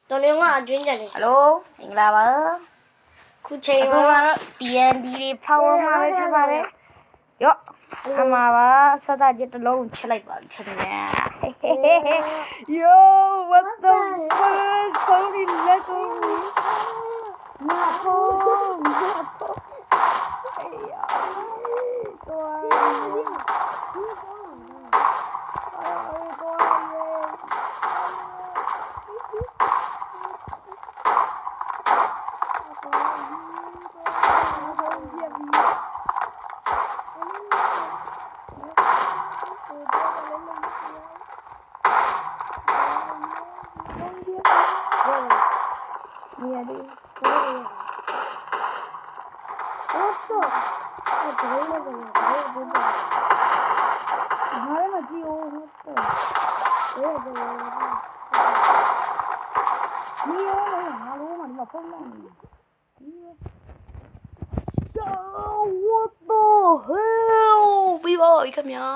တော်နေကအကျွင်းကြတယ် ဟယ်လိုမင်္ဂလာပါ ခုချိန် အခု မှာ ကတော့ TND တွေဖောက်မှာပဲဖြစ်ပါတယ်ရော့အမှားပါစသကြတစ်လုံးချလိုက်ပါခင်ဗျာ Yo what the fuck holy let go မဟုတ်အေးယာWhat the hell ပြီးပါပြီခင်ဗျာ